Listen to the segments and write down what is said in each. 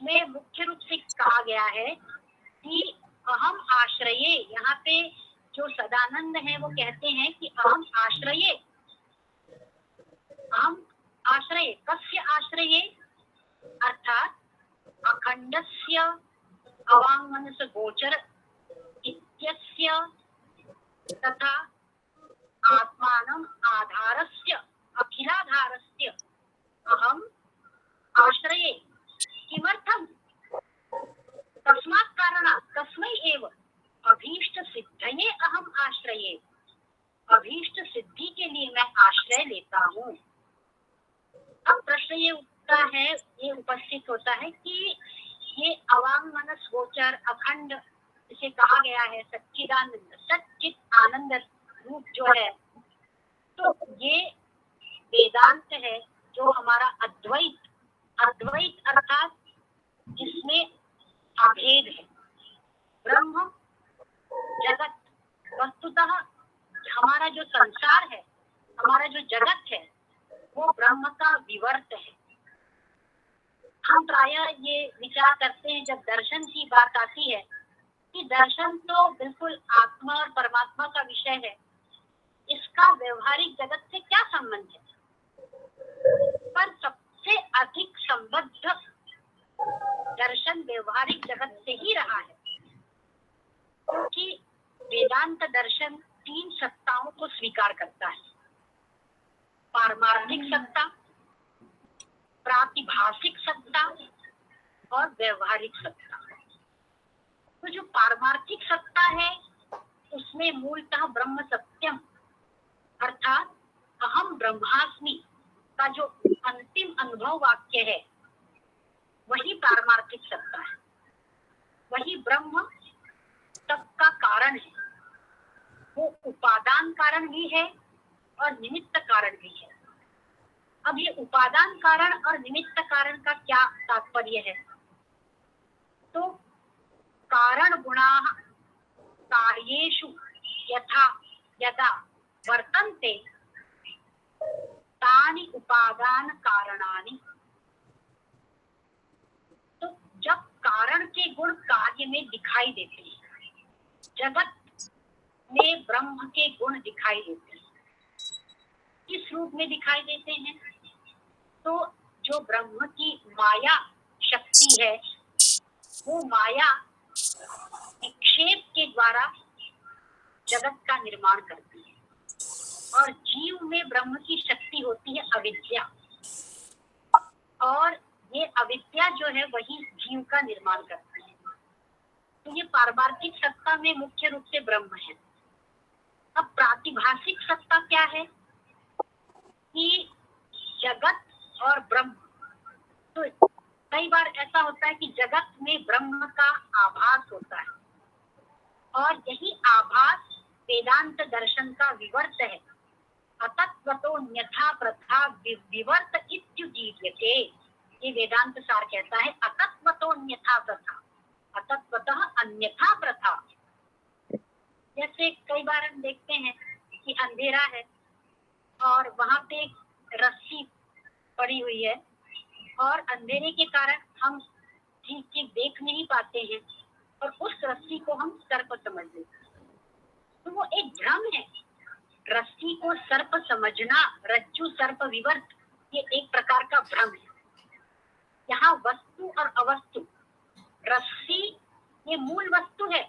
उसमें मुख्य रूप से कहा गया है कि अहम आश्रये, यहाँ पे जो सदानंद है वो कहते हैं कि अहम आश्रये, अहम आश्रये, कस्य आश्रये, अर्थात अखंडस्य अवाङ्मनस गोचर इत्यस्य तथा आत्मानम् आधारस्य अखिलाधारस्य अहम आश्रये। किमर्थम्? तस्मात् कारणात्, तस्मै एव अभीष्ट सिद्धये अहम आश्रये, अभीष्ट सिद्धि के लिए मैं आश्रय लेता हूँ। अब प्रश्न ये उठता है, ये उपस्थित होता है कि ये अवांग मनस गोचर अखंड इसे कहा गया है सच्चिदानंद, सच्चित आनंद रूप जो है, तो ये वेदांत है जो हमारा अद्वैत, अद्वैत अर्थात जिसमें अभेद है, ब्रह्म जगत, वस्तुतः हमारा जो संसार है, हमारा जो जगत है वो ब्रह्म का विवर्त है। हम प्रायः ये विचार करते हैं जब दर्शन की बात आती है कि दर्शन तो बिल्कुल आत्मा और परमात्मा का विषय है, इसका व्यवहारिक जगत से क्या संबंध है? पर सबसे अधिक संबद्ध दर्शन व्यवहारिक जगत से ही रहा है, क्योंकि वेदांत दर्शन 3 सत्ताओं को स्वीकार करता है, पारमार्थिक सत्ता, प्रातिभासिक सत्ता और व्यवहारिक सत्ता। तो जो पारमार्थिक सत्ता है उसमें मूलतः ब्रह्म सत्यम अर्थात अहम ब्रह्मास्मि का जो अंतिम अनुभव वाक्य है वही पारमार्थिक सत्ता है, वही ब्रह्म सबका कारण है। वो उपादान कारण भी है और निमित्त कारण भी है। अब ये उपादान कारण और निमित्त कारण का क्या तात्पर्य है? तो कारण गुणाः कार्येषु यथा यदा वर्तन्ते तानि उपादान कारणानि। तो जब कारण के गुण कार्य में दिखाई देते हैं, जगत में ब्रह्म के गुण दिखाई देते हैं, किस रूप में दिखाई देते हैं? तो जो ब्रह्म की माया शक्ति है वो माया विक्षेप के द्वारा जगत का निर्माण करती है, और जीव में ब्रह्म की शक्ति होती है अविद्या, और ये अविद्या जो है वही जीव का निर्माण करती है। तो ये पारमार्थिक सत्ता में मुख्य रूप से ब्रह्म है। अब प्रातिभासिक सत्ता क्या है कि जगत और ब्रह्म, तो कई बार ऐसा होता है कि जगत में ब्रह्म का आभास होता है, और यही आभास वेदांत दर्शन का विवर्त है। अतत्वतो न्यथा प्रथा विवर्त इत्युदीर्यते, ये वेदांत सार कहता है। अतत्वतो न्यथा प्रथा, अतत्वतः अन्यथा प्रथा। जैसे कई बार हम देखते हैं कि अंधेरा है और वहां पे एक रस्सी पड़ी हुई है, और अंधेरे के कारण हम ठीक ठीक देख नहीं पाते हैं, और उस रस्सी को हम सर्प समझ लेते हैं। तो वो एक भ्रम है। रस्सी को सर्प समझना, रज्जु सर्प विवर्त, ये एक प्रकार का भ्रम है। यहाँ वस्तु और अवस्तु, रस्सी ये मूल वस्तु है,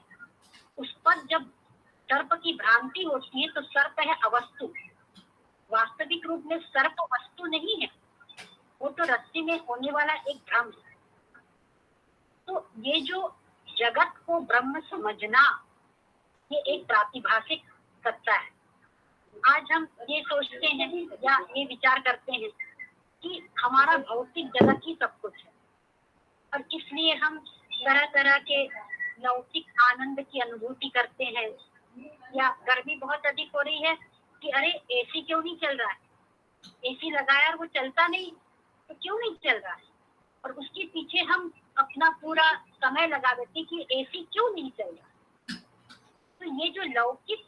उस पर जब सर्प की भ्रांति होती है तो सर्प है अवस्तु। वास्तविक रूप में सर्प वस्तु नहीं है, वो तो रस्सी में होने वाला एक भ्रम है। तो ये जो जगत को ब्रह्म समझना, ये एक प्रातिभासिक सत्ता है। आज हम ये सोचते हैं या ये विचार करते हैं कि हमारा भौतिक जगत ही सब कुछ है, और इसलिए हम तरह तरह के लौकिक आनंद की अनुभूति करते हैं। या गर्मी बहुत अधिक हो रही है कि अरे एसी क्यों नहीं चल रहा है, एसी लगाया और वो चलता नहीं, तो क्यों नहीं चल रहा है, और उसके पीछे हम अपना पूरा समय लगा देते कि एसी क्यों नहीं चल रहा। तो ये जो लौकिक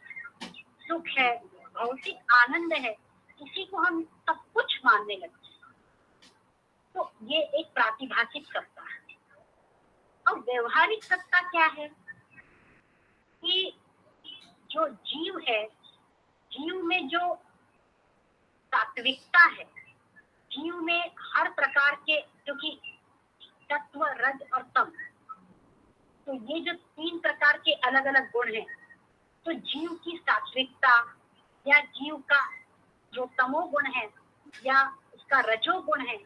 सुख है, भौतिक आनंद है, इसी को हम सब कुछ मानने लगते हैं। तो ये एक प्रातिभासिक सत्ता है। अब व्यवहारिक सत्ता क्या है कि जो जीव है, जीव में जो सात्विकता है, जीव में हर प्रकार के, क्योंकि तत्व रज और तम, तो ये जो 3 प्रकार के अलग अलग गुण हैं, तो जीव की सात्विकता या जीव का जो तमोगुण है या उसका रजोगुण है,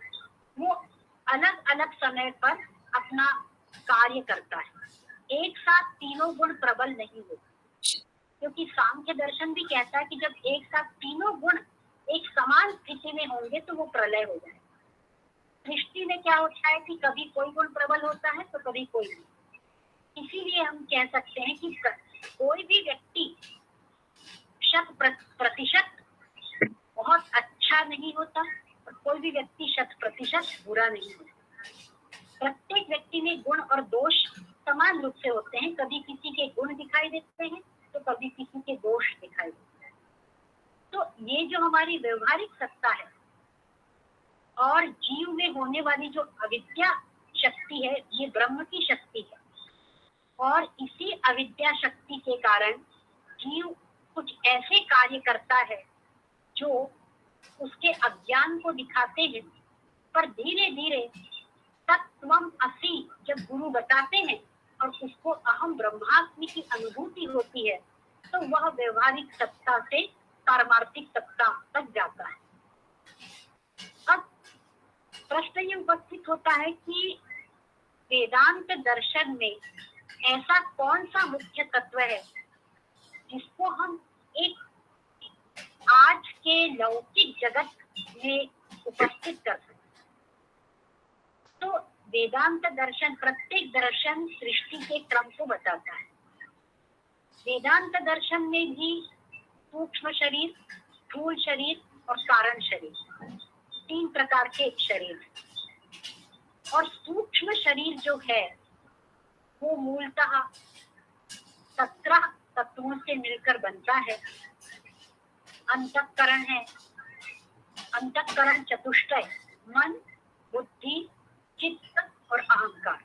वो अलग अलग समय पर अपना कार्य करता है। एक साथ तीनों गुण प्रबल नहीं होते, क्योंकि सांख्य दर्शन भी कहता है कि जब एक साथ तीनों गुण एक समान स्थिति में होंगे तो वो प्रलय हो जाए। सृष्टि में क्या होता है कि कभी कोई गुण प्रबल होता है तो कभी कोई नहीं। इसीलिए हम कह सकते हैं कि कोई भी व्यक्ति 100% बहुत अच्छा नहीं होता और कोई भी व्यक्ति 100% बुरा नहीं होता। प्रत्येक व्यक्ति में गुण और दोष समान रूप से होते हैं। कभी किसी के गुण दिखाई देते हैं तो कभी किसी के दोष दिखाई देते हैं। तो ये जो हमारी व्यवहारिक सत्ता है और जीव में होने वाली जो अविद्या शक्ति है, ये ब्रह्म की शक्ति है। और इसी अविद्या शक्ति के कारण जीव कुछ ऐसे कार्य करता है जो उसके अज्ञान को दिखाते हैं, पर धीरे धीरे तत्वम असि जब गुरु बताते हैं और उसको अहम ब्रह्मास्मि की अनुभूति होती है, तो वह व्यवहारिक सत्ता से पारमार्थिक सत्ता तक जाता है। अब प्रश्न ये उपस्थित होता है कि वेदांत दर्शन में ऐसा कौन सा मुख्य तत्व है जिसको हम एक आज के लौकिक जगत में उपस्थित कर सकते। तो वेदांत दर्शन, प्रत्येक दर्शन सृष्टि के क्रम को बताता है। वेदांत दर्शन में भी सूक्ष्म शरीर, स्थूल शरीर और कारण शरीर, 3 प्रकार के शरीर। और सूक्ष्म शरीर जो है वो मूलतः 17 तत्वों से मिलकर बनता है। अंतःकरण है, अंतःकरण चतुष्टय, मन, बुद्धि, चित्त और अहंकार।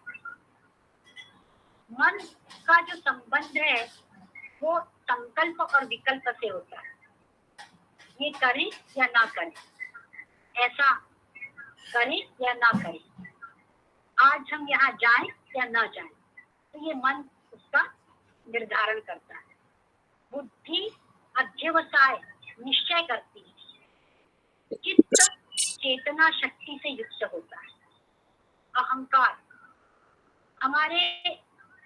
मन का जो संबंध है वो संकल्प और विकल्प से होता है। ये करें या ना करें, ऐसा करें या ना करें, आज हम यहाँ जाएं या ना जाएं, तो ये मन उसका निर्धारण करता है। बुद्धि अध्यवसाय, निश्चय करती है। चित्त चेतना शक्ति से युक्त होता है। अहंकार हमारे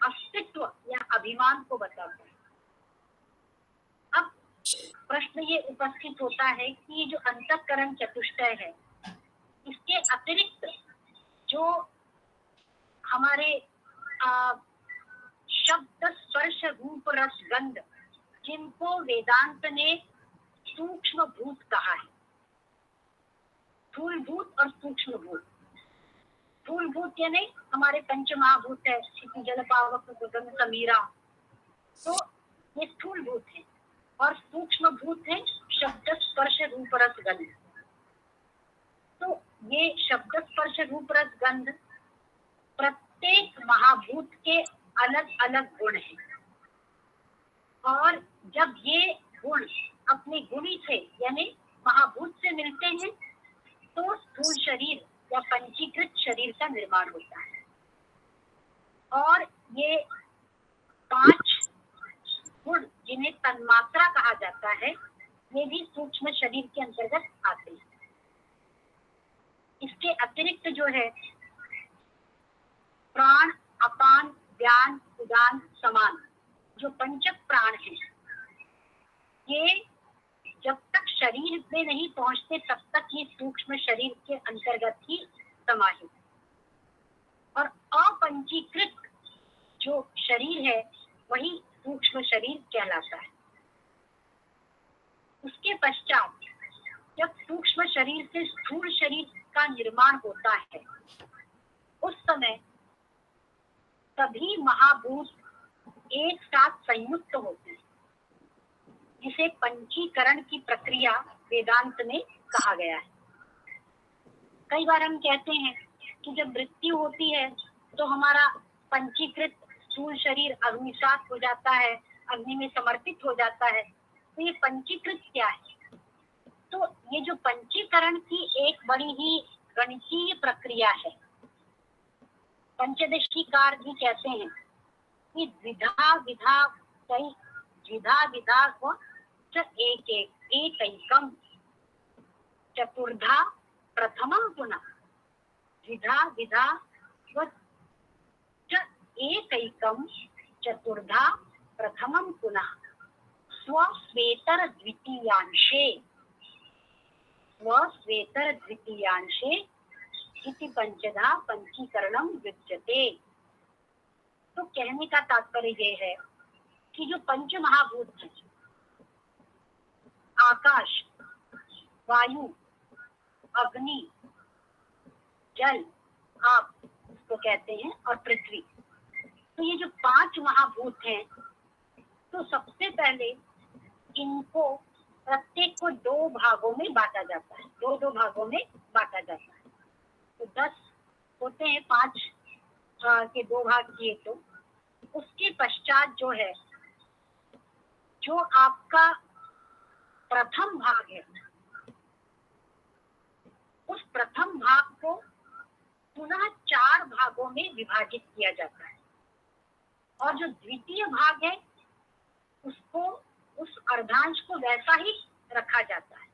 अस्तित्व या अभिमान को बताता है। अब प्रश्न ये उपस्थित होता है कि ये जो अंतःकरण चतुष्टय है, इसके अतिरिक्त जो हमारे शब्द स्पर्श रूप रस गंध, जिनको वेदांत ने सूक्ष्म भूत कहा है, स्थूल भूत और सूक्ष्म भूत। स्थूल भूत यानी हमारे पंच महाभूत है, जल पावक गगन समीरा, तो ये स्थूल भूत है। और सूक्ष्म भूत है शब्द स्पर्श रूप रस गंध। तो ये शब्द स्पर्श रूप रस गंध प्रत्येक महाभूत के अलग अलग गुण हैं। और जब ये गुण अपने गुणी से यानी महाभूत से मिलते हैं तो स्थूल शरीर या पंचीकृत शरीर का निर्माण होता है। और ये 5 गुण जिन्हें तन्मात्रा कहा जाता है, ये भी सूक्ष्म शरीर के अंतर्गत आते हैं। इसके अतिरिक्त जो है प्राण, अपान, व्यान, उदान, समान, जो पंचक प्राण हैं, ये जब तक शरीर में नहीं पहुंचते तब तक ये सूक्ष्म शरीर के अंतर्गत ही समाहित। और अपंचीकृत जो शरीर है वही सूक्ष्म शरीर कहलाता है। उसके पश्चात जब सूक्ष्म शरीर से स्थूल शरीर का निर्माण होता है, उस समय सभी महाभूत एक साथ संयुक्त होते हैं, जिसे पंचीकरण की प्रक्रिया वेदांत में कहा गया है। कई बार हम कहते हैं कि जब मृत्यु होती है तो हमारा पंचीकृत स्थूल शरीर अग्निसात हो जाता है, अग्नि में समर्पित हो जाता है। तो ये पंचीकृत क्या है? तो ये जो पंचीकरण की एक बड़ी ही गणितीय प्रक्रिया है, पंचदशीकार भी कहते हैं कि द्विधा विधा कई द्विधा विधा व एकैकम चतुर्धा प्रथमं पुनः द्विधा विधा व एकैकम चतुर्धा प्रथमं पुनः स्वश्वेतर द्वितीयांशे इति पंचधा पंचीकरणम विद्यते। तो कहने का तात्पर्य ये है कि जो पंच महाभूत हैं, आकाश, वायु, अग्नि, जल, आप इसको कहते हैं, और पृथ्वी, तो ये जो पांच महाभूत हैं, तो सबसे पहले इनको प्रत्येक को दो भागों में बांटा जाता है, दो भागों में बांटा जाता है। तो 10 होते हैं, 5 के 2 भाग किए तो उसके पश्चात जो है, जो आपका प्रथम भाग है, उस प्रथम भाग को पुनः 4 भागों में विभाजित किया जाता है, और जो द्वितीय भाग है उसको, उस अर्धांश को वैसा ही रखा जाता है।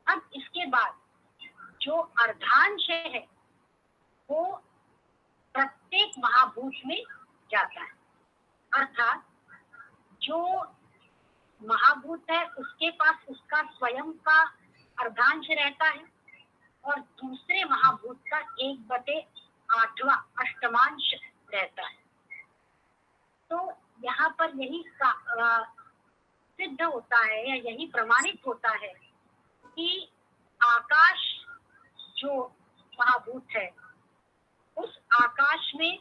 अब इसके बाद जो अर्धांश है वो प्रत्येक महाभूत में जाता है, अर्थात जो महाभूत है उसके पास उसका स्वयं का अर्धांश रहता है, और दूसरे महाभूत का 1/8वां अष्टमांश रहता है। तो यहाँ पर यही सिद्ध होता है या यही प्रमाणित होता है कि आकाश जो महाभूत है, उस आकाश में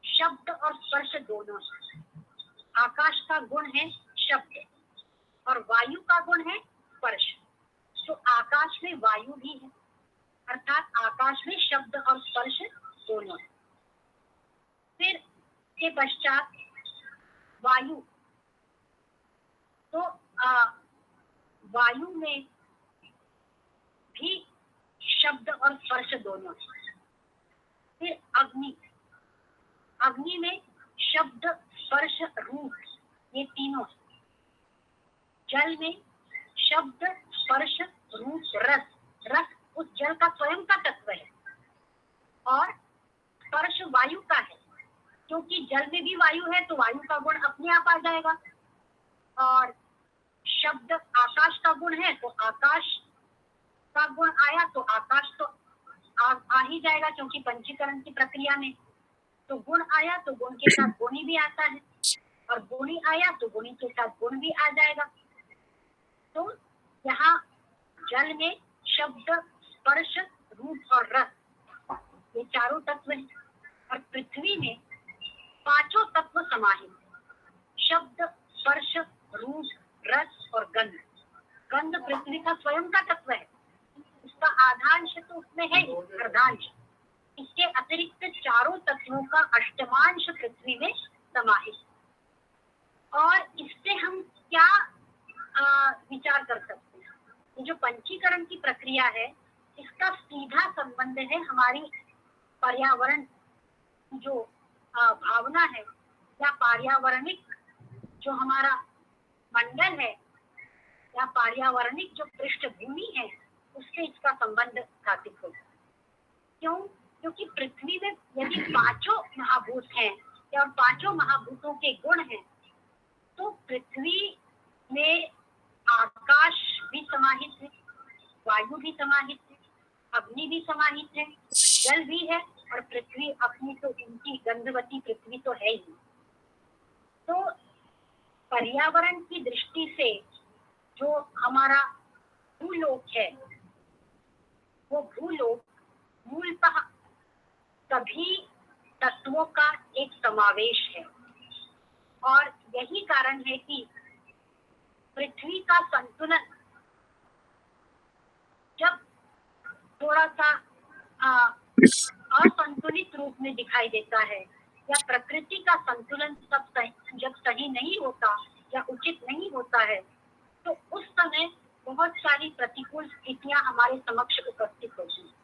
शब्द और स्पर्श दोनों है। आकाश का गुण है शब्द और वायु का गुण है स्पर्श। तो आकाश में वायु भी है, अर्थात आकाश में शब्द और स्पर्श दोनों है। फिर के पश्चात वायु, तो वायु में भी शब्द और स्पर्श दोनों है। फिर अग्नि, अग्नि में शब्द, स्पर्श, रूप, ये तीनों है। जल में शब्द, स्पर्श, रूप, रस, रस उस जल का स्वयं का तत्व है, और स्पर्श वायु का है, क्योंकि जल में भी वायु है तो वायु का गुण अपने आप आ जाएगा, और शब्द आकाश का गुण है तो आकाश का गुण आया तो आकाश तो आ ही जाएगा, क्योंकि पंचीकरण की प्रक्रिया में तो गुण आया तो गुण के साथ गुणी भी आता है, और गुणी आया तो गुणी के साथ गुण भी आ जाएगा। तो यहाँ जल में शब्द, स्पर्श, रूप और रस, ये चारों तत्व हैं, और पृथ्वी में पांचों तत्व समाहित हैं। शब्द, स्पर्श, रूप, रस और गंध। गंध पृथ्वी का स्वयं का तत्व है, उसका आधांश तो उसमें है ही, अर्धांश। इसके अतिरिक्त चारों तत्वों का अष्टमांश पृथ्वी में समाहित। और इससे हम क्या विचार कर सकते हैं? ये जो पंचीकरण की प्रक्रिया है, इसका सीधा संबंध है हमारी पर्यावरण जो भावना है, या पर्यावरणिक जो हमारा मंडल है, या पर्यावरणिक जो पृष्ठभूमि है, उससे इसका संबंध स्थापित होता है। क्यों? क्योंकि पृथ्वी में यदि पांचों महाभूत हैं या पांचों महाभूतों के गुण हैं, तो पृथ्वी में आकाश भी समाहित है, वायु भी समाहित है, अग्नि भी समाहित है, जल भी है, और पृथ्वी अपनी तो उनकी गंधवती पृथ्वी तो है ही। तो पर्यावरण की दृष्टि से जो हमारा भूलोक है, वो भूलोक मूलतः सभी तत्वों का एक समावेश है, और यही कारण है कि पृथ्वी का संतुलन जब थोड़ा सा असंतुलित रूप में दिखाई देता है या प्रकृति का संतुलन जब सही नहीं होता या उचित नहीं होता है, तो उस समय बहुत सारी प्रतिकूल स्थितियां हमारे समक्ष उपस्थित होती हैं।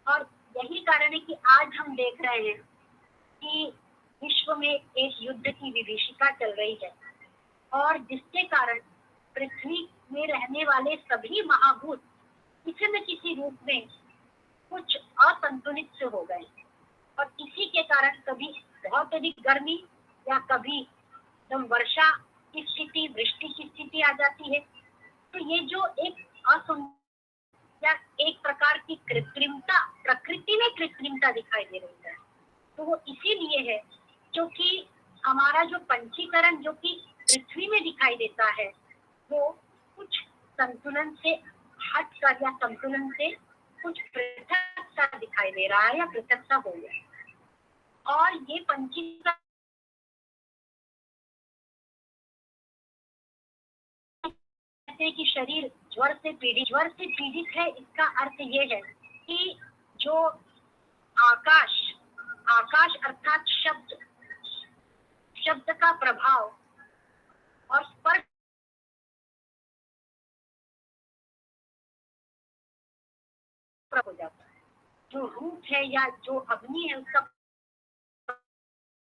और यही कारण है कि आज हम देख रहे हैं कि विश्व में एक युद्ध की विभीषिका चल रही है और जिसके कारण पृथ्वी में रहने वाले सभी महाभूत किसी न किसी रूप में कुछ असंतुलित से हो गए और इसी के कारण कभी बहुत अधिक गर्मी या कभी एकदम वर्षा की स्थिति, वृष्टि की स्थिति आ जाती है। तो ये जो एक या एक प्रकार की कृत्रिमता, प्रकृति में कृत्रिमता दिखाई दे रही है, तो वो इसीलिए है क्योंकि हमारा जो पंचीकरण जो कि पृथ्वी में दिखाई देता है वो कुछ संतुलन से हट कर या संतुलन से कुछ पृथक सा दिखाई दे रहा है या पृथक सा हो गया। और ये पंचीकरण कि शरीर ज्वर से पीड़ित है, इसका अर्थ ये है कि जो आकाश अर्थात शब्द का प्रभाव और स्पर्श हो जाता है, जो रूप है या जो अग्नि है उसका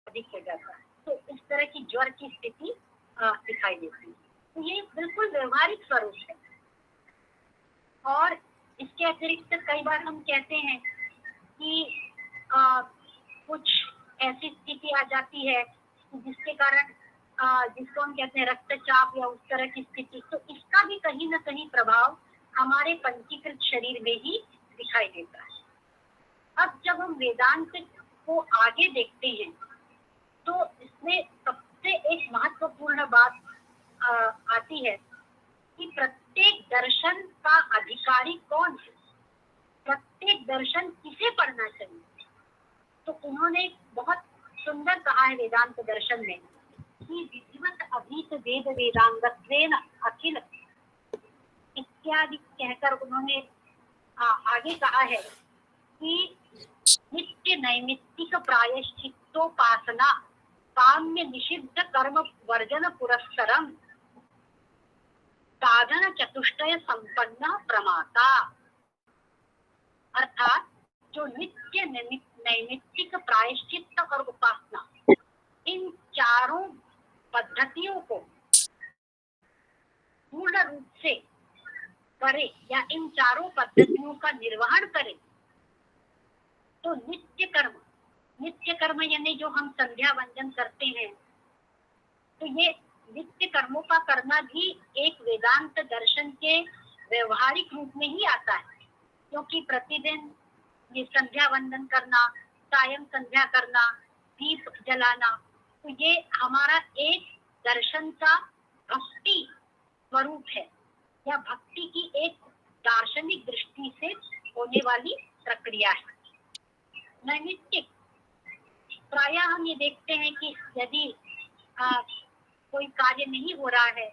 अधिक हो जाता है, तो इस तरह की ज्वर की स्थिति दिखाई देती है। तो ये बिल्कुल व्यवहारिक स्वरूप है। और इसके अतिरिक्त कई बार हम कहते हैं कि कुछ ऐसी स्थिति आ जाती है जिसके कारण जिसको हम कहते हैं रक्तचाप या उस तरह की स्थिति, तो इसका भी कहीं न कहीं प्रभाव हमारे पंचीकृत शरीर में ही दिखाई देता है। अब जब हम वेदांत को आगे देखते हैं तो इसमें सबसे एक महत्वपूर्ण बात आती है कि प्रत्येक दर्शन का अधिकारी कौन है, प्रत्येक दर्शन किसे पढ़ना चाहिए। तो उन्होंने बहुत सुंदर कहा है वेदांत दर्शन में कि विधिवत अभीत वेद वेदांगत्वेन अखिल इत्यादि कहकर उन्होंने आगे कहा है कि नित्य नैमित्तिक प्रायश्चित्तोपासना काम्य निषिद्ध कर्म वर्जन पुरस्सरम साधन चतुष्टय संपन्न प्रमाता। अर्थात जो नित्य नैमित्तिक प्रायश्चित्त और उपासना, इन चारों पद्धतियों को पूर्ण रूप से करे या इन चारों पद्धतियों का निर्वहन करे, तो नित्य कर्म यानी जो हम संध्या वंदन करते हैं, तो ये नित्य कर्मों का करना भी एक वेदांत दर्शन के व्यवहारिक रूप में ही आता है, क्योंकि प्रतिदिन ये संध्या वंदन करना, सायं संध्या करना, दीप जलाना, तो ये हमारा एक दर्शन का भक्ति स्वरूप है या भक्ति की एक दार्शनिक दृष्टि से होने वाली प्रक्रिया है। नैमित्तिक प्रायः हम ये देखते हैं कि यदि कोई कार्य नहीं हो रहा है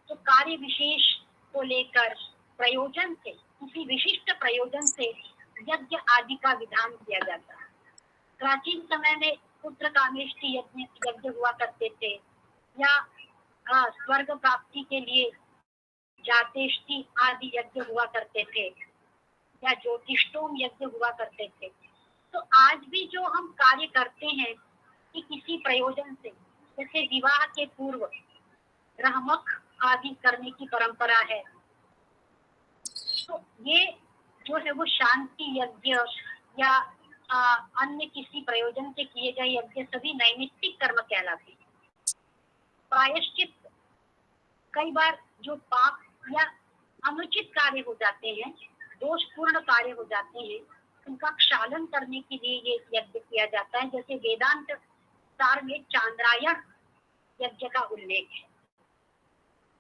तो कार्य विशेष को लेकर प्रयोजन से, किसी विशिष्ट प्रयोजन से यज्ञ आदि का विधान किया जाता है। प्राचीन समय में पुत्र कामेष्टि यज्ञ हुआ करते थे या स्वर्ग प्राप्ति के लिए जातेष्टि आदि यज्ञ हुआ करते थे या ज्योतिष्टोम यज्ञ हुआ करते थे। तो आज भी जो हम कार्य करते हैं कि किसी प्रयोजन से, जैसे विवाह के पूर्व रहमक आदि करने की परंपरा है, तो ये जो है वो शांति यज्ञ या अन्य किसी प्रयोजन से किए गए यज्ञ सभी नैमित्तिक कर्म कहलाते हैं। प्रायश्चित कई बार जो पाप या अनुचित कार्य हो जाते हैं, दोषपूर्ण कार्य हो जाते हैं, उनका क्षालन करने के लिए ये यज्ञ किया जाता है। जैसे वेदांत सार में चांद्रायण यज्ञ का उल्लेख है।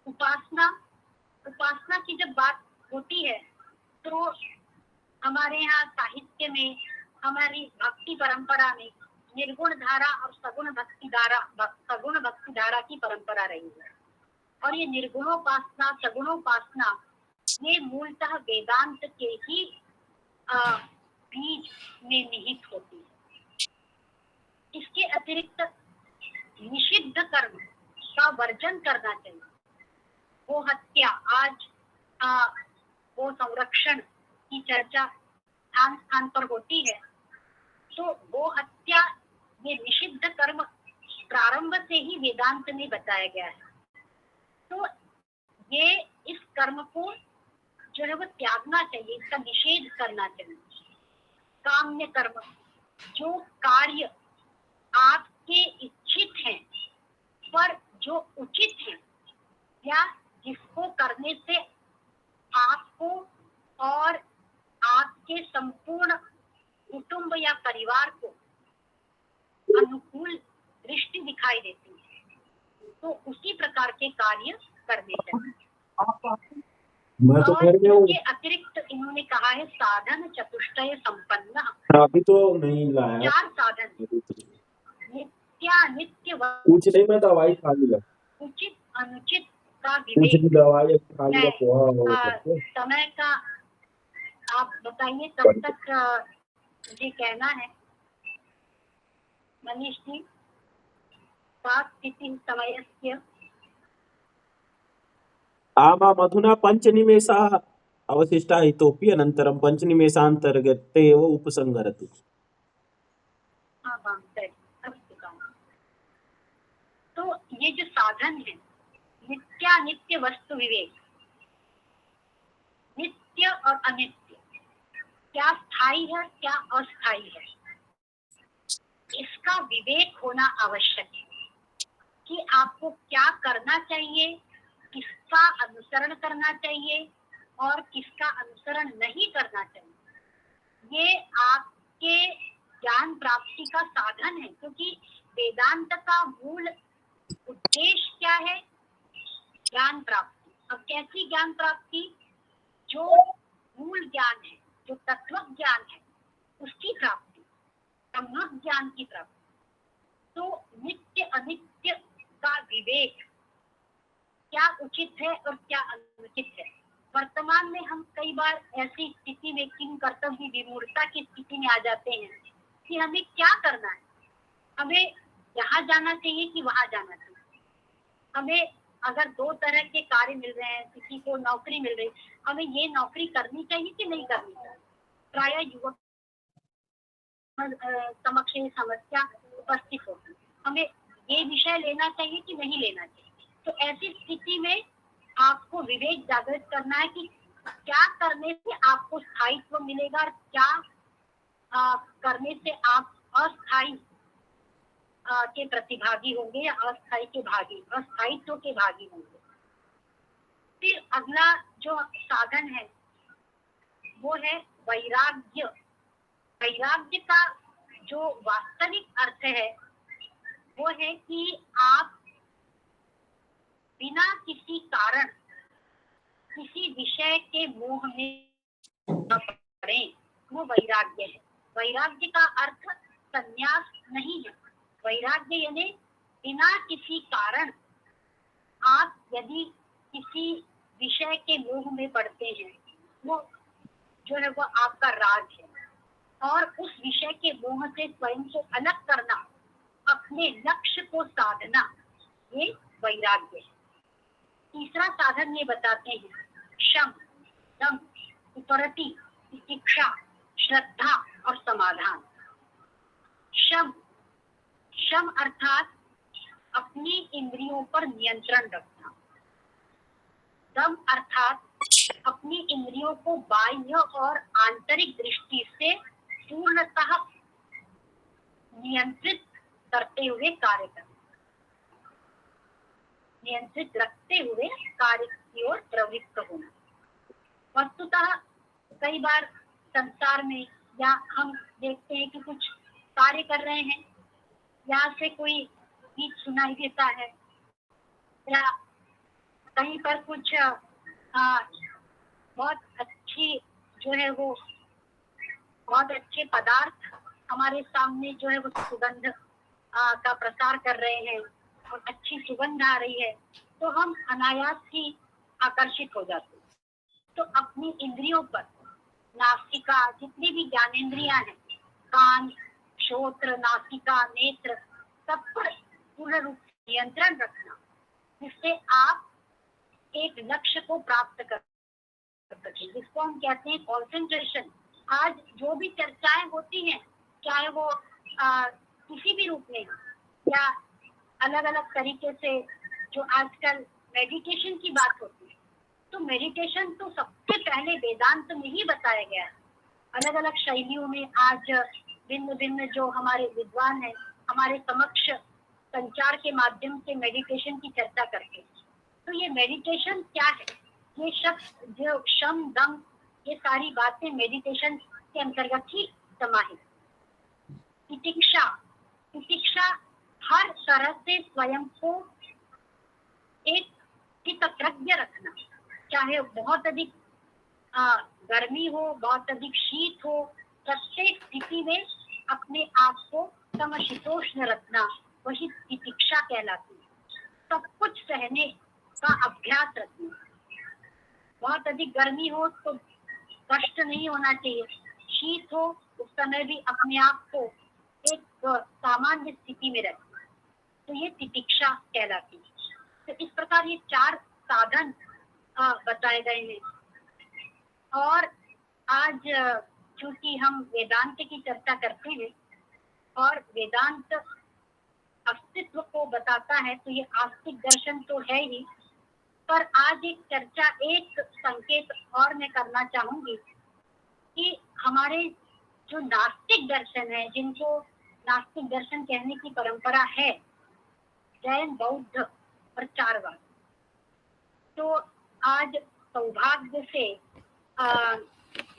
उपासना की जब बात होती है तो हमारे यहाँ साहित्य में, हमारी भक्ति परंपरा में निर्गुण धारा और सगुण भक्ति धारा की परंपरा रही है। और ये निर्गुणोपासना, सगुणोपासना, ये मूलतः वेदांत के ही बीज में निहित होती है। इसके अतिरिक्त निषिद्ध कर्म का वर्जन करना चाहिए। गो हत्या, आज गो संरक्षण की चर्चा स्थान स्थान पर होती है, तो गो हत्या ये निषिद्ध कर्म प्रारंभ से ही वेदांत में बताया गया है। तो ये इस कर्म को जो है वो त्यागना चाहिए, इसका निषेध करना चाहिए। काम्य कर्म, जो कार्य आपके इच्छित हैं पर जो उचित है या जिसको करने से आपको और आपके संपूर्ण कुटुंब या परिवार को अनुकूल दृष्टि दिखाई देती है, तो उसी प्रकार के कार्य करने चाहिए। और इसके अतिरिक्त इन्होंने कहा है साधन चतुष्टय संपन्न। अभी तो नहीं लाया 4 साधन, नित्य कुछ नहीं, मैं दवाई खा लिया, उचित अनुचित का कुछ विवेक। नहीं, दवाई खा लिया। समय का आप बताइए कब तक मुझे कहना है मनीष जी। समयस्य आमा मधुना पंचनिमेषाः अवशिष्टाः इतोपि अनन्तरं पंचनिमेषान्तर्गते एव उपसंहरतु। तो ये जो साधन है, नित्यानित्य वस्तु विवेक, नित्य और अनित्य, क्या स्थायी है क्या अस्थायी है, इसका विवेक होना आवश्यक है कि आपको क्या करना चाहिए, किसका अनुसरण करना चाहिए और किसका अनुसरण नहीं करना चाहिए। ये आपके ज्ञान प्राप्ति का साधन है, क्योंकि वेदांत का मूल उद्देश्य क्या है? ज्ञान प्राप्ति। अब कैसी ज्ञान प्राप्ति? जो मूल ज्ञान है, जो तत्व ज्ञान है, उसकी प्राप्ति, ब्रह्म ज्ञान की प्राप्ति। तो नित्य अनित्य का विवेक, क्या उचित है और क्या अनुचित है। वर्तमान में हम कई बार ऐसी स्थिति में किम कर्तव्य विमूढ़ता की स्थिति में आ जाते हैं कि हमें क्या करना है, हमें यहाँ जाना चाहिए कि वहां जाना चाहिए। हमें अगर 2 तरह के कार्य मिल रहे हैं, किसी को नौकरी मिल रही, हमें ये नौकरी करनी चाहिए कि नहीं करनी चाहिए। प्राय युवक समक्ष ये समस्या उपस्थित होती है, हमें ये विषय लेना चाहिए कि नहीं लेना चाहिए। तो ऐसी स्थिति में आपको विवेक जागृत करना है कि क्या करने से आपको स्थायित्व मिलेगा और क्या करने से आप अस्थायी के प्रतिभागी होंगे या अस्थायित्व के भागी होंगे। फिर अगला जो साधन है वो है वैराग्य। वैराग्य का जो वास्तविक अर्थ है वो है कि आप बिना किसी कारण किसी विषय के मोह में न पड़ें, वो वैराग्य है। वैराग्य का अर्थ संन्यास नहीं है। वैराग्य यानी बिना किसी कारण आप यदि किसी विषय के मोह में पड़ते हैं, वो जो है वो आपका राग है, और उस विषय के मोह से स्वयं को अलग करना, अपने लक्ष्य को साधना, ये वैराग्य है। तीसरा साधन ये बताते हैं शम, दम, उपरति, तितिक्षा, श्रद्धा और समाधान। शम अर्थात अपनी इंद्रियों पर नियंत्रण रखना। दम अर्थात अपनी इंद्रियों को बाह्य और आंतरिक दृष्टि से पूर्णतः नियंत्रित करते हुए कार्य करना, नियंत्रित रखते हुए कार्य की ओर प्रवृत्त होना। वस्तुतः कई बार संसार में या हम देखते हैं कि कुछ कार्य कर रहे हैं, यहाँ से कोई गीत सुनाई देता है या कहीं पर कुछ बहुत अच्छी जो है वो बहुत अच्छे पदार्थ हमारे सामने जो है वो सुगंध का प्रसार कर रहे हैं और अच्छी सुगंध आ रही है, तो हम अनायास ही आकर्षित हो जाते हैं। तो अपनी इंद्रियों पर नासिका, जितनी भी ज्ञानेंद्रियां हैं, कान, श्रोत्र, नासिका, नेत्र, सब पर पूर्ण रूप से नियंत्रण रखना, जिससे आप एक लक्ष्य को प्राप्त कर सकें, जिसको हम कहते हैं कॉन्सेंट्रेशन। आज जो भी चर्चाएं होती हैं, चाहे वो किसी भी रूप में या अलग अलग तरीके से, जो आजकल मेडिटेशन की बात होती है, तो मेडिटेशन तो सबसे पहले वेदांत में ही बताया गया है। अलग अलग शैलियों में आज भिन्न भिन्न जो हमारे विद्वान हैं, हमारे समक्ष संचार के माध्यम से मेडिटेशन की चर्चा करते हैं। तो ये मेडिटेशन क्या है? ये शब्द जो शम दम, ये सारी बातें मेडिटेशन के अंतर्गत ही समाहित। तितिक्षा, तितिक्षा हर तरह से स्वयं को एक कृतज्ञ रखना, चाहे बहुत अधिक गर्मी हो, बहुत अधिक शीत हो, प्रत्येक स्थिति में अपने आप को समशीतोष्ण रखना, वही तितिक्षा कहलाती है। सब कुछ सहने का अभ्यास रखना। बहुत अधिक गर्मी हो तो कष्ट नहीं होना चाहिए, शीत हो उस समय भी अपने आप को एक सामान्य स्थिति में रखना, तो ये तितिक्षा कहलाती है। तो इस प्रकार ये 4 साधन बताए गए हैं। और आज चूंकि हम वेदांत की चर्चा करते हैं और वेदांत अस्तित्व को बताता है, तो ये आस्तिक दर्शन तो है ही, पर आज एक चर्चा, एक संकेत और मैं करना चाहूंगी कि हमारे जो नास्तिक दर्शन है, जिनको नास्तिक दर्शन कहने की परंपरा है, जैन, बौद्ध और चारवाक, तो आज सौभाग्य से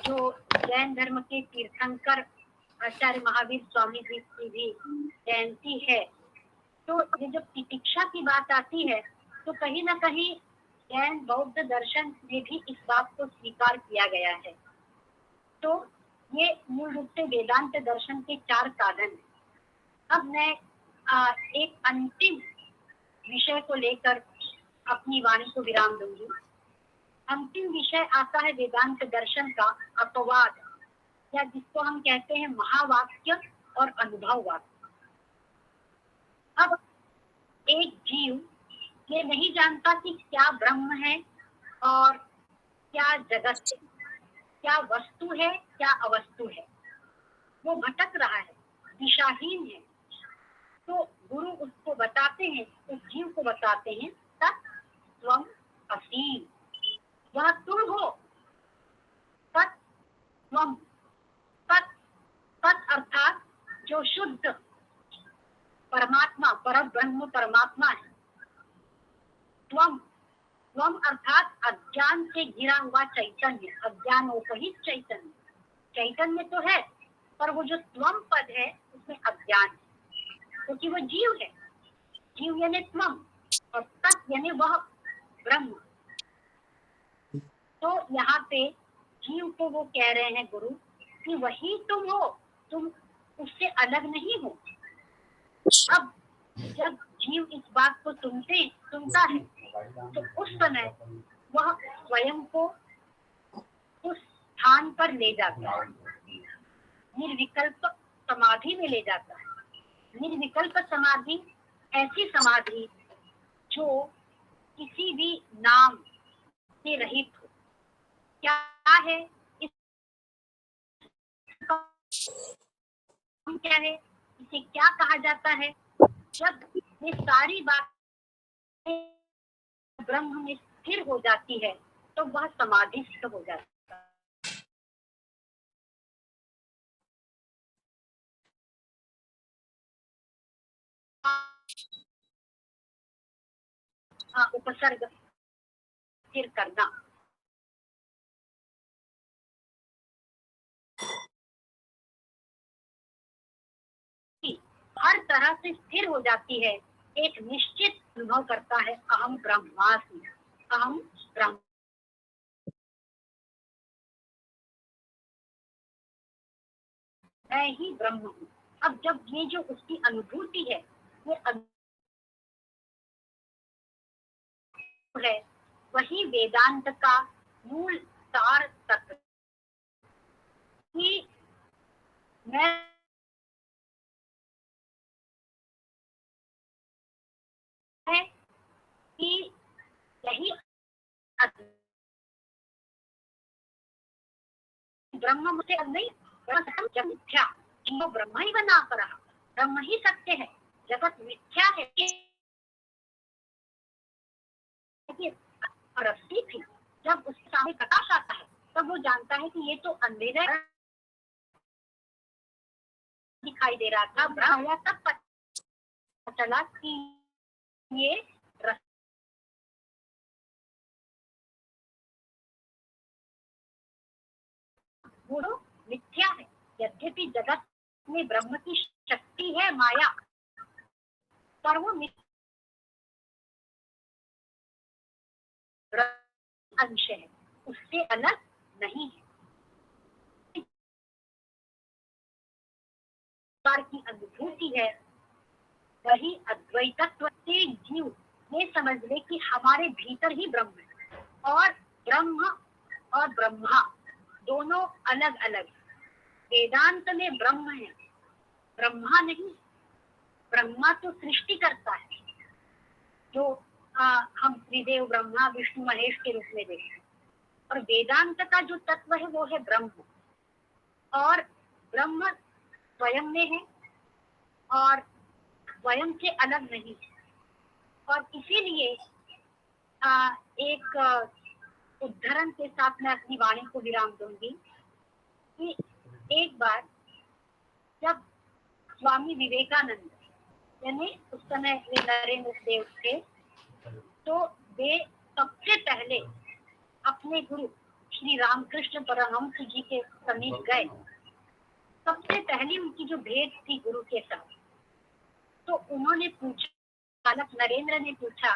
जो जैन धर्म के तीर्थंकर आचार्य महावीर स्वामी जी की भी जयंती है, तो ये जब तितिक्षा की बात आती है तो कहीं ना कहीं जैन बौद्ध दर्शन में भी इस बात को स्वीकार किया गया है। तो ये मूल रूप से वेदांत दर्शन के 4 साधन हैं। अब मैं एक अंतिम विषय को लेकर अपनी वाणी को विराम दूंगी। अंतिम विषय आता है वेदांत दर्शन का अपवाद, या जिसको हम कहते हैं महावाक्य और अनुभव वाक्य। अब एक जीव ये नहीं जानता कि क्या ब्रह्म है और क्या जगत है, क्या वस्तु है, क्या अवस्तु है, वो भटक रहा है, दिशाहीन है। तो गुरु उसको बताते हैं, उस जीव को बताते हैं, तत्त्वम् असि, वह तुम हो। तत्त्वम्, तत्, तत् अर्थात जो शुद्ध परमात्मा, परब्रह्म परमात्मा है। त्वम, त्वम अर्थात अज्ञान से घिरा हुआ चैतन्य, अज्ञानोपहित चैतन्य। चैतन्य तो है, पर वो जो त्वम पद है उसमें अज्ञान है, क्योंकि वो जीव है। जीव यानी त्वम और तत् यानी वह ब्रह्म। तो यहाँ पे जीव को वो कह रहे हैं गुरु कि वही तुम हो, तुम उससे अलग नहीं हो। अब जब जीव इस बात को सुनता है, तो उस समय वह स्वयं को उस स्थान पर ले जाता है, निर्विकल्प समाधि में ले जाता है। निर्विकल्प समाधि ऐसी समाधि जो किसी भी नाम से रहित हो। क्या है क्या है, इसे क्या कहा जाता है? जब ये सारी बातें ब्रह्म में स्थिर हो जाती है तो वह समाधिस्थ हो जाता है। उपसर्ग स्थिर करना, हर तरह से स्थिर हो जाती है, एक निश्चित अनुभव करता है, अहम ब्रह्मास्मि, अहम ब्रह्म, मैं ही ब्रह्म हूँ। अब जब ये जो उसकी अनुभूति है, ये है, वही वेदांत का मूल सार तत्व। मैं है कि यही ब्रह्म मुझे नहीं, जब मिथ्या, वो ब्रह्म ही बना कर रहा, ब्रह्म ही सत्य है, जगत मिथ्या है। और रस्सी थी, जब उसके सामने प्रकाश आता है तब वो जानता है कि ये तो अंधेरा दिखाई दे रहा था, ब्रह्म तब पता चला कि ये वो मिथ्या है। यद्यपि जगत में ब्रह्म की शक्ति है माया, पर वो अंश है, उससे अलग नहीं है। की अनुभूति है, वही अद्वैतत्व से जीव ये समझ ले कि हमारे भीतर ही ब्रह्म है, और ब्रह्म और ब्रह्मा दोनों अलग अलग। वेदांत में ब्रह्म है, ब्रह्मा नहीं। ब्रह्मा तो सृष्टि करता है, जो हम त्रिदेव ब्रह्मा विष्णु महेश के रूप में देखते हैं, और वेदांत का जो तत्व है वो है ब्रह्म, और ब्रह्म स्वयं में है और स्वयं से अलग नहीं। और इसीलिए एक उदाहरण के साथ मैं अपनी वाणी को विराम दूंगी कि एक बार जब स्वामी विवेकानंद, यानी उस समय वे नरेंद्र देव थे, तो वे सबसे पहले अपने गुरु श्री रामकृष्ण परमहंस जी के समीप गए। सबसे पहली उनकी जो भेंट थी गुरु के साथ, तो उन्होंने पूछा, बालक नरेंद्र ने पूछा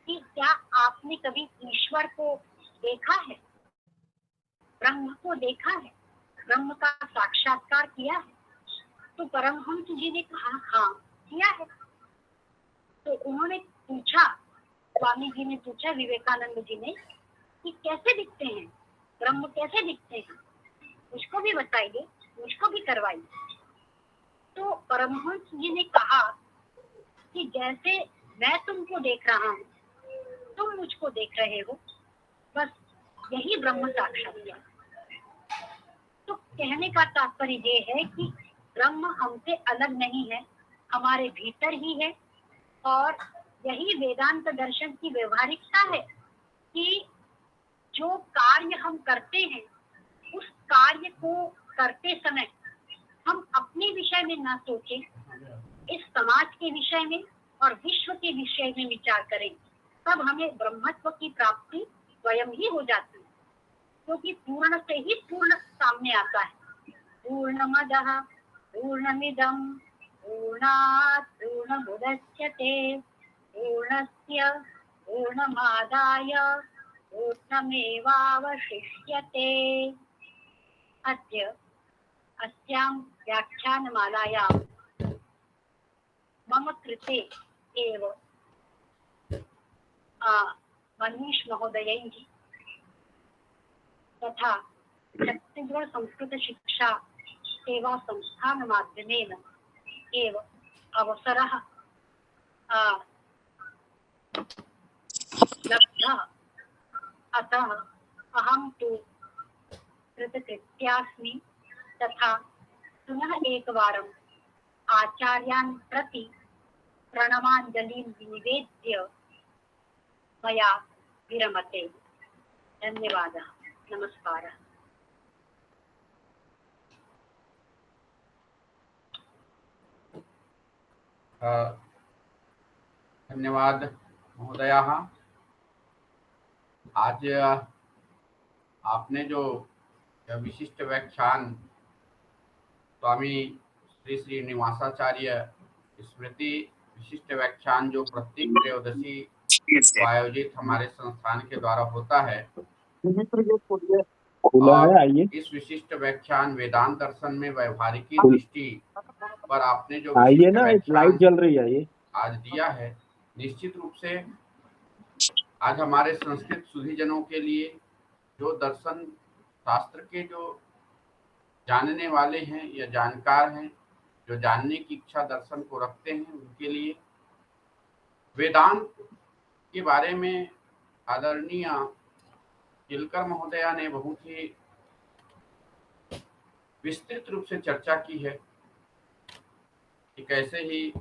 कि क्या आपने कभी ईश्वर को देखा है, ब्रह्म को देखा है, ब्रह्म का साक्षात्कार किया है? तो परमहंस जी ने कहा हाँ किया है। तो उन्होंने पूछा, स्वामी जी ने पूछा विवेकानंद जी ने कि कैसे दिखते हैं, ब्रह्म कैसे दिखते हैं, मुझको भी बताइए, मुझको भी करवाइए। तो परमहंस जी ने कहा कि जैसे मैं तुमको देख रहा हूँ, तुम मुझको देख रहे हो, बस यही ब्रह्म साक्षात्कार। तो कहने का तात्पर्य ये है कि ब्रह्म हमसे अलग नहीं है, हमारे भीतर ही है। और यही वेदांत दर्शन की व्यवहारिकता है कि जो कार्य हम करते हैं, उस कार्य को करते समय हम अपने विषय में ना सोचें, इस समाज के विषय में और विश्व के विषय में विचार करें, तब हमें ब्रह्मत्व की प्राप्ति स्वयं ही हो जाती है, क्योंकि पूर्ण से ही पूर्ण सामने आता है। पूर्णमदः पूर्णमिदं पूर्णात् पूर्णमुदच्यते पूर्णस्य पूर्णमादाय पूर्णमेवावशिष्यते। अद्य अस्यां व्याख्यानमालायां मम कृते एव मनीष महोदयैः तथा छत्तीसगढ़ संस्कृत शिक्षा सेवा संस्थान माध्यमेन एव अवसरः लब्धः, अतः अहं तु कृतकृत्यास्मि, तथा पुनः एकवारम् आचार्यान् प्रति प्रणमाञ्जलिं निवेद्य मया विरमते। धन्यवादः, नमस्कारः। धन्यवाद महोदयाः। आज आपने जो विशिष्ट व्याख्यान स्वामी श्री श्रीनिवासाचार्य स्मृति विशिष्ट व्याख्यान जो प्रत्येक त्रयोदशी को आयोजित हमारे संस्थान के द्वारा होता है, खुला है, और आइए। इस विशिष्ट व्याख्यान वेदांत दर्शन में व्यवहारिकी दृष्टि पर आपने जो आइए विशिष्ट ना, लाइट व्याख्यान जल रही है, ये आज दिया है, निश्चित रूप से आज हमारे संस्कृत सुधीजनों के लिए जो दर्शन शास्त्र के जो जानने वाले हैं या जानकार हैं, जो जानने की इच्छा दर्शन को रखते हैं, उनके लिए वेदांत के बारे में आदरणीय तिलकर महोदया ने बहुत ही विस्तृत रूप से चर्चा की है कि कैसे ही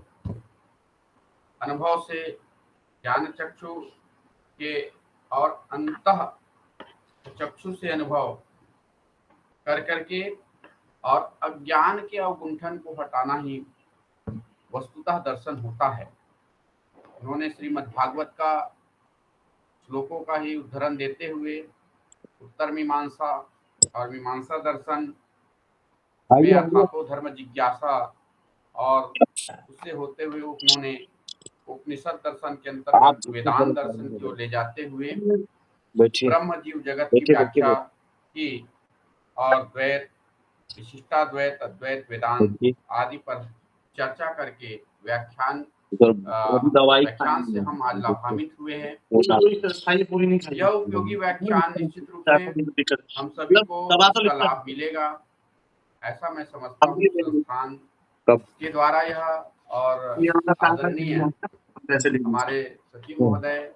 अनुभव से ज्ञान चक्षु के और अंतः चक्षु से अनुभव कर करके और अज्ञान के अवगुंठन को हटाना ही वस्तुतः दर्शन होता है। उन्होंने श्रीमद् भागवत का श्लोकों का ही उदाहरण देते हुए उत्तर मीमांसा और मीमांसा दर्शन में अर्थातो धर्म जिज्ञासा और उससे होते हुए उन्होंने उपनिषद दर्शन के अंतर्गत वेदांत दर्शन की ओर ले जाते हुए ब्रह्म जीव जगत की व्याख्या की और द्वैत, विशिष्टाद्वैत, अद्वैत, वेदांत आदि पर चर्चा करके व्याख्यान से हम आज लाभान्वित हुए हैं। यह उपयोगी व्याख्यान निश्चित रूप से हम सभी को इसका लाभ मिलेगा, ऐसा मैं समझता हूँ। संस्थान के द्वारा यह और आदरणीय हमारे सचिव महोदय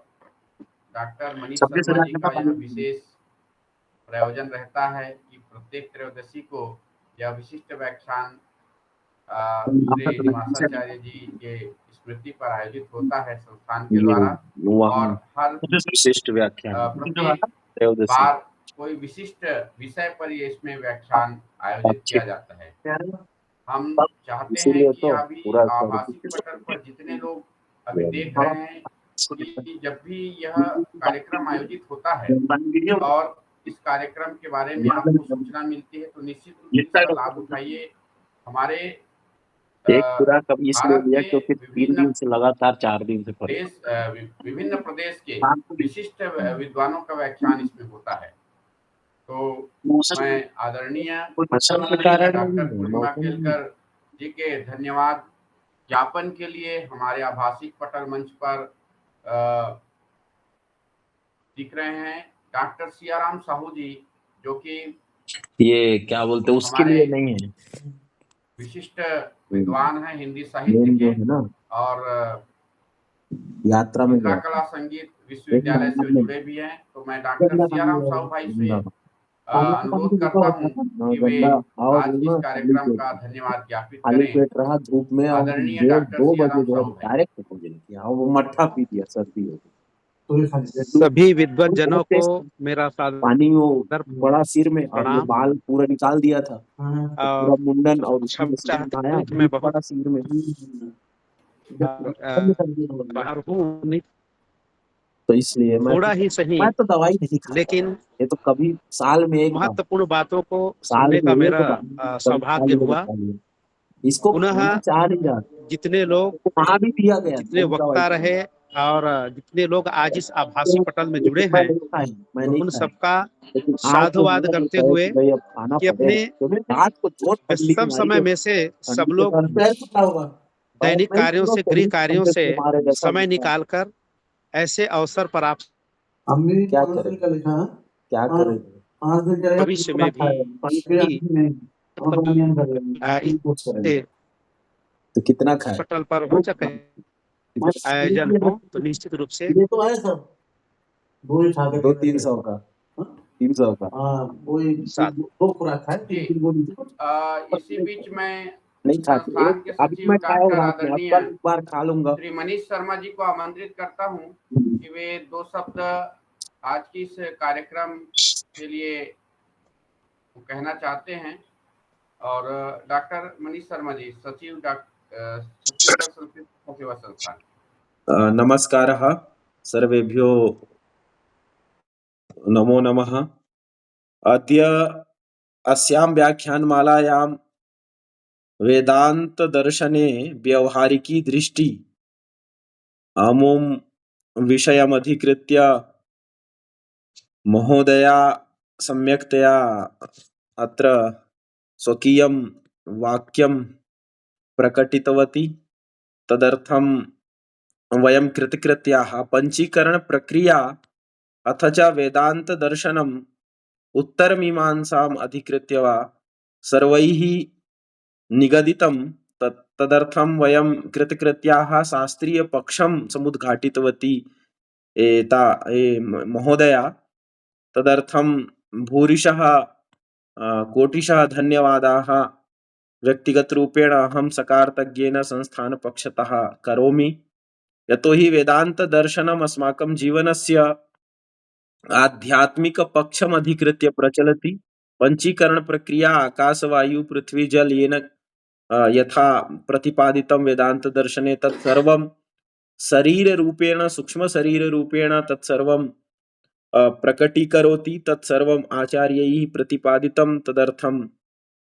डॉक्टर मनीष शर्मा जी का यह विशेष प्रयोजन रहता है कि प्रत्येक त्रयोदशी को यह विशिष्ट व्याख्यान श्री निवासाचार्य जी के स्मृति पर आयोजित होता है संस्थान के द्वारा, और हर विशिष्ट व्याख्यान प्रत्येक बार कोई विशिष्ट विषय पर ये इसमें व्याख्यान आयोजित किया जाता है। हम चाहते हैं कि अभी आभासी पटल पर जितने लोग अभी देख रहे हैं कि जब भी यह कार्यक्रम आयोजित होता है और इस कार्यक्रम के बारे में आपको सूचना मिलती है तो निश्चित रूप से इसका लाभ उठाइए। हमारे खुराक अभी इसलिए लिया क्योंकि 3 दिन से लगातार 4 दिन से विभिन्न प्रदेश के विशिष्ट विद्वानों का व्याख्यान इसमें होता है। तो मैं आदरणीय डॉक्टर पूर्णिमा केलकर जी के धन्यवाद ज्ञापन के लिए हमारे आभासी पटल मंच पर दिख रहे हैं डॉक्टर सियाराम साहू जी, जो कि ये क्या बोलते हैं उसके लिए नहीं है, विशिष्ट विद्वान है हिंदी साहित्य के है ना, और यात्रा में कला संगीत विश्वविद्यालय से जुड़े भी हैं। तो मैं डॉक्टर सियाराम साहू भाई से अनुरोध करता हूँ कि वे आज इस कार्यक्रम का धन्यवाद ज्ञापित करें। धूप में आदरणीय डॉक्टर 2 सियाराम बजे साहू भाई। डायरेक्ट भोजन किया, वो मट्ठा पी दिया, सर्दी हो गई। सभी विद्वत जनों को मेरा पानी वो बड़ा सिर में और वो बाल पूरा निकाल दिया था, पूरा मुंडन और में बहुत बड़ा सिर में बाहर हूँ, तो इसलिए थोड़ा ही सही, मैं तो दवाई नहीं खाता, लेकिन ये तो कभी साल में एक महत्वपूर्ण बातों को सुनने का मेरा सौभाग्य हुआ। इसको पुनः 4000 जितने लोग वहाँ भी दिया गया, जितने वक्ता रहे और जितने लोग आज इस आभासी पटल में जुड़े हैं, तो उन सबका साधुवाद करते हुए कि अपने सब समय में से सब लोग दैनिक कार्यों से, गृह कार्यों से समय निकालकर ऐसे अवसर पर आप क्या करें भविष्य में भी तो कितना खाए पटल पर हो सके आयोजन हो, तो निश्चित रूप से 200-300 का 300 का इसी बीच में नहीं खाते, संस्थान के सचिव डॉक्टर आदरणीय बार खा लूंगा। श्री मनीष शर्मा जी को आमंत्रित करता हूं कि वे 2 शब्द आज की इस कार्यक्रम के लिए कहना चाहते हैं। और डॉक्टर मनीष शर्मा जी, सचिव संस्कृत सेवा संस्थान। नमस्कारः सर्वेभ्यो नमो नमः। अद्य अस्यां व्याख्यानमालायां वेदांत दर्शने व्यवहारिकी दृष्टि अमुं विषयमधिकृत्य महोदया सम्यक्तया अत्र स्वकीयं वाक्यं प्रकटितवती। तदर्थं वयं कृतकृत्याः। पंचीकरण प्रक्रिया अथ च वेदांत दर्शनम् उत्तरमीमांसाम् अधिकृत्य वा सर्वैः निगदितं तदर्थं वयं कृतकृत्याः शास्त्रीयपक्षं समुद्घाटितवती महोदया। तदर्थं भूरिशः कोटिशः धन्यवादाः व्यक्तिगतरूपेण अहं सकारार्थज्ञेन संस्थानपक्षतः करोमि। यतोहि वेदान्तदर्शनम् अस्माकं जीवनस्य आध्यात्मिकपक्षम् अधिकृत्य प्रचलति। पञ्चीकरणप्रक्रिया आकाशवायु पृथ्वी जल येन यथा प्रतिपादितं वेदान्तदर्शने तत्सर्वं शरीररूपेण सूक्ष्मशरीररूपेण तत्सर्वं प्रकटीकरोति। तत्सर्वम् आचार्यैः प्रतिपादितं। तदर्थं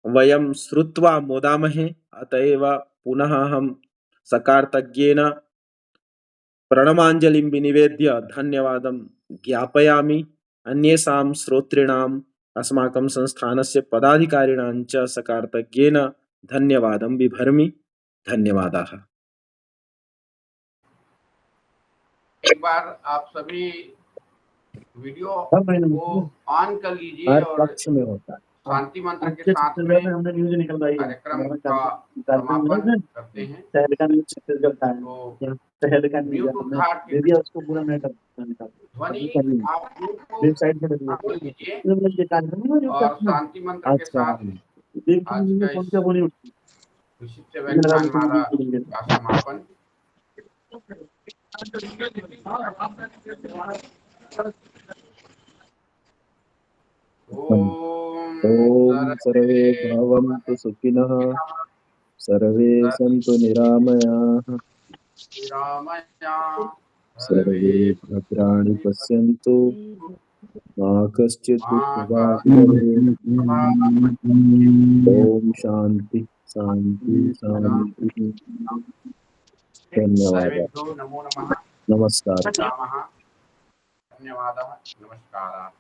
वयं श्रुत्वा मोदामहे। अतएव पुनः अहं सकारार्थज्ञेन प्रणमाञ्जलिं विनिवेद्य धन्यवादं ज्ञापयामि। अन्येषां श्रोतॄणाम् अस्माकं संस्थानस्य पदाधिकारिणां च सकारार्थज्ञेन धन्यवादं बिभर्मि। धन्यवादाः। एक बार आप सभी वीडियो को ऑन कर लीजिए और शांति मंत्र के साथ में कार्यक्रम का समापन करते हैं। तो म्यूट उद्घाट के ध्वनि आप म्यूट को खोल लीजिए और शांति मंत्र के साथ आज का इस विशिष्ट व्याख्यान माला का समापन। ओम सर्वे भवन्तु सुखिनः, सर्वे सन्तु निरामयाः, सर्वे भद्राणि पश्यन्तु, मा कश्चित् दुःखभाग् भवेत्। ओम शांति शांति शांति। धन्यवाद। नमो नमः। नमस्कार। धन्यवाद। नमस्कार।